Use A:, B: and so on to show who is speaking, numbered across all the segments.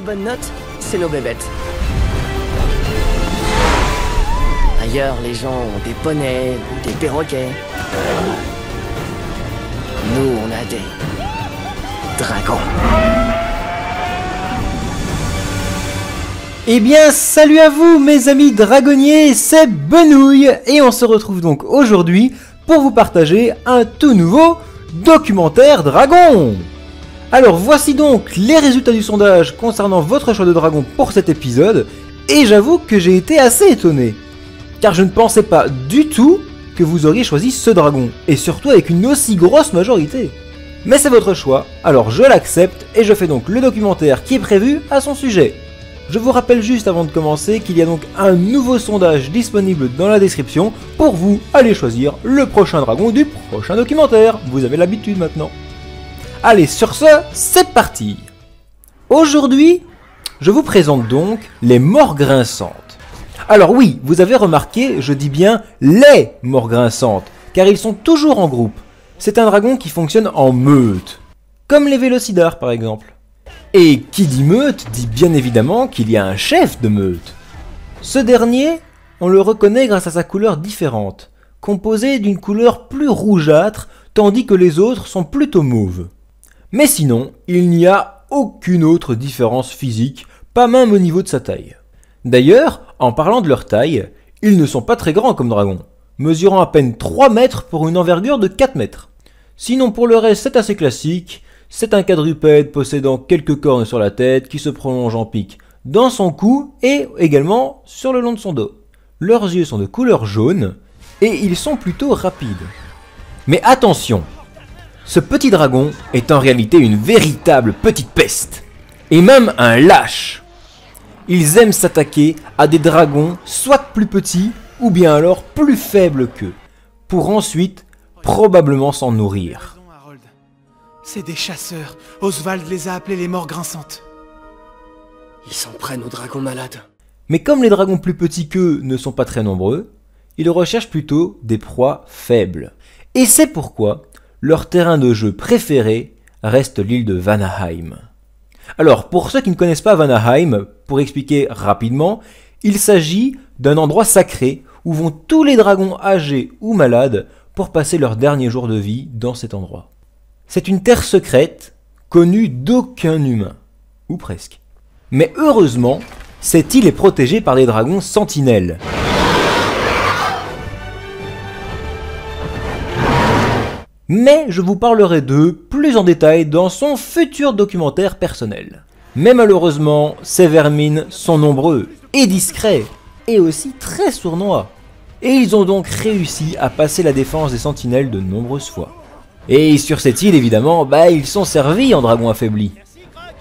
A: bonnes notes, c'est nos bébêtes. Ailleurs, les gens ont des poneys, des perroquets. Nous, on a des dragons.
B: Eh bien, salut à vous mes amis dragonniers, c'est Benouille et on se retrouve donc aujourd'hui pour vous partager un tout nouveau documentaire dragon. Alors voici donc les résultats du sondage concernant votre choix de dragon pour cet épisode et j'avoue que j'ai été assez étonné car je ne pensais pas du tout que vous auriez choisi ce dragon et surtout avec une aussi grosse majorité. Mais c'est votre choix, alors je l'accepte et je fais donc le documentaire qui est prévu à son sujet. Je vous rappelle juste avant de commencer qu'il y a donc un nouveau sondage disponible dans la description pour vous aller choisir le prochain dragon du prochain documentaire. Vous avez l'habitude maintenant. Allez, sur ce, c'est parti. Aujourd'hui, je vous présente donc les morts grinçantes. Alors oui, vous avez remarqué, je dis bien les morts grinçantes, car ils sont toujours en groupe. C'est un dragon qui fonctionne en meute, comme les Vélocidars par exemple. Et qui dit meute dit bien évidemment qu'il y a un chef de meute. Ce dernier, on le reconnaît grâce à sa couleur différente, composée d'une couleur plus rougeâtre, tandis que les autres sont plutôt mauves. Mais sinon, il n'y a aucune autre différence physique, pas même au niveau de sa taille. D'ailleurs, en parlant de leur taille, ils ne sont pas très grands comme dragons, mesurant à peine 3 mètres pour une envergure de 4 mètres. Sinon pour le reste c'est assez classique. C'est un quadrupède possédant quelques cornes sur la tête qui se prolongent en pic dans son cou et également sur le long de son dos. Leurs yeux sont de couleur jaune et ils sont plutôt rapides. Mais attention, ce petit dragon est en réalité une véritable petite peste et même un lâche. Ils aiment s'attaquer à des dragons soit plus petits ou bien alors plus faibles qu'eux pour ensuite probablement s'en nourrir.
C: C'est des chasseurs. Oswald les a appelés les morts grinçantes.
A: Ils s'en prennent aux dragons malades.
B: Mais comme les dragons plus petits qu'eux ne sont pas très nombreux, ils recherchent plutôt des proies faibles. Et c'est pourquoi leur terrain de jeu préféré reste l'île de Vanaheim. Alors, pour ceux qui ne connaissent pas Vanaheim, pour expliquer rapidement, il s'agit d'un endroit sacré où vont tous les dragons âgés ou malades pour passer leurs derniers jours de vie dans cet endroit. C'est une terre secrète, connue d'aucun humain, ou presque. Mais heureusement, cette île est protégée par des dragons sentinelles. Mais je vous parlerai d'eux plus en détail dans son futur documentaire personnel. Mais malheureusement, ces vermines sont nombreux et discrets, et aussi très sournois. Et ils ont donc réussi à passer la défense des sentinelles de nombreuses fois. Et sur cette île, évidemment, ils sont servis en dragons affaiblis.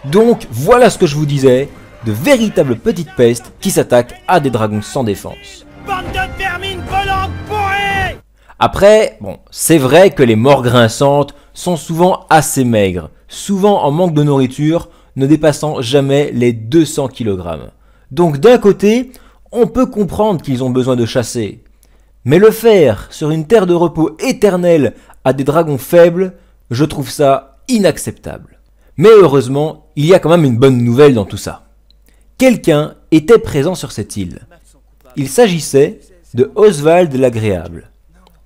B: Donc, voilà ce que je vous disais, de véritables petites pestes qui s'attaquent à des dragons sans défense.
C: Bande de vermines volantes pourries!
B: Après, c'est vrai que les morts grinçantes sont souvent assez maigres, souvent en manque de nourriture, ne dépassant jamais les 200 kg. Donc d'un côté, on peut comprendre qu'ils ont besoin de chasser. Mais le faire sur une terre de repos éternelle à des dragons faibles, je trouve ça inacceptable. Mais heureusement, il y a quand même une bonne nouvelle dans tout ça. Quelqu'un était présent sur cette île. Il s'agissait de Oswald l'Agréable.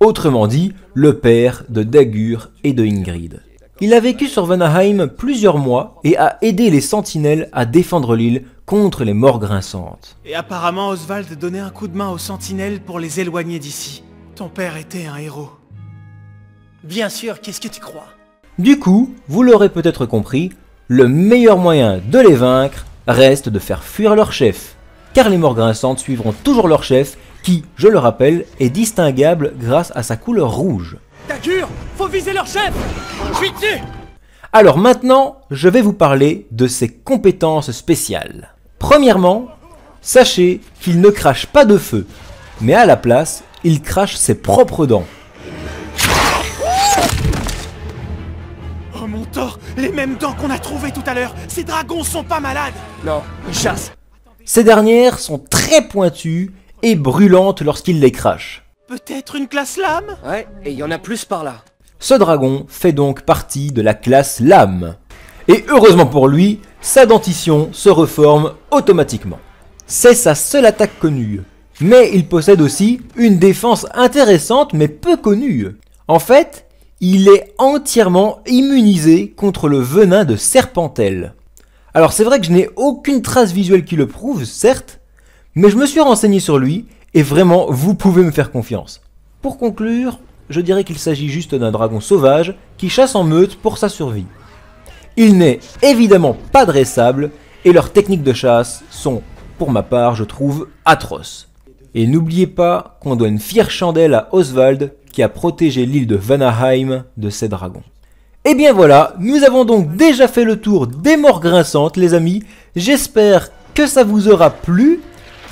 B: Autrement dit, le père de Dagur et de Ingrid. Il a vécu sur Vanaheim plusieurs mois et a aidé les sentinelles à défendre l'île contre les morts grinçantes.
C: Et apparemment Oswald donnait un coup de main aux sentinelles pour les éloigner d'ici. Ton père était un héros.
A: Bien sûr, qu'est-ce que tu crois?
B: Du coup, vous l'aurez peut-être compris, le meilleur moyen de les vaincre reste de faire fuir leur chef. Car les morts grinçantes suivront toujours leur chef qui, je le rappelle, est distinguable grâce à sa couleur rouge.
C: Dagur, faut viser leur chef! Je suis dessus!
B: Alors maintenant, je vais vous parler de ses compétences spéciales. Premièrement, sachez qu'il ne crache pas de feu, mais à la place, il crache ses propres dents.
C: Oh mon tort, les mêmes dents qu'on a trouvées tout à l'heure. Ces dragons sont pas malades.
A: Non, ils chassent.
B: Ces dernières sont très pointues et brûlantes lorsqu'il les crache.
C: Peut-être une classe lame?
A: Ouais, et il y en a plus par là.
B: Ce dragon fait donc partie de la classe lame. Et heureusement pour lui, sa dentition se reforme automatiquement. C'est sa seule attaque connue. Mais il possède aussi une défense intéressante mais peu connue. En fait, il est entièrement immunisé contre le venin de Serpentelle. Alors c'est vrai que je n'ai aucune trace visuelle qui le prouve, certes, mais je me suis renseigné sur lui et vraiment vous pouvez me faire confiance. Pour conclure, je dirais qu'il s'agit juste d'un dragon sauvage qui chasse en meute pour sa survie. Il n'est évidemment pas dressable et leurs techniques de chasse sont, pour ma part, je trouve, atroces. Et n'oubliez pas qu'on doit une fière chandelle à Oswald qui a protégé l'île de Vanaheim de ces dragons. Et bien voilà, nous avons donc déjà fait le tour des morts grinçantes les amis, j'espère que ça vous aura plu.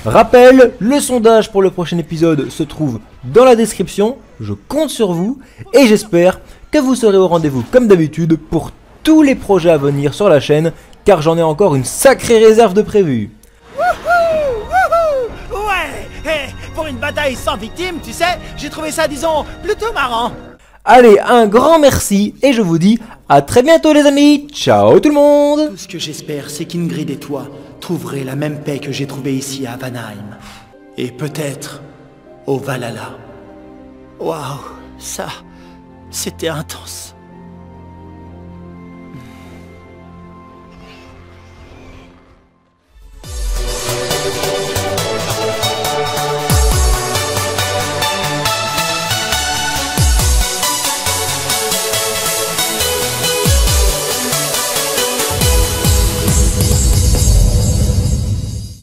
B: Rappel, le sondage pour le prochain épisode se trouve dans la description, je compte sur vous et j'espère que vous serez au rendez-vous comme d'habitude pour tous les projets à venir sur la chaîne car j'en ai encore une sacrée réserve de prévus.
C: Pour une bataille sans victime, tu sais, j'ai trouvé ça, disons, plutôt marrant.
B: Allez, un grand merci et je vous dis à très bientôt les amis. Ciao tout le monde.
C: Tout ce que j'espère, c'est qu'Ingrid et toi trouverez la même paix que j'ai trouvée ici à Vanaheim. Et peut-être au Valhalla. Waouh, ça, c'était intense.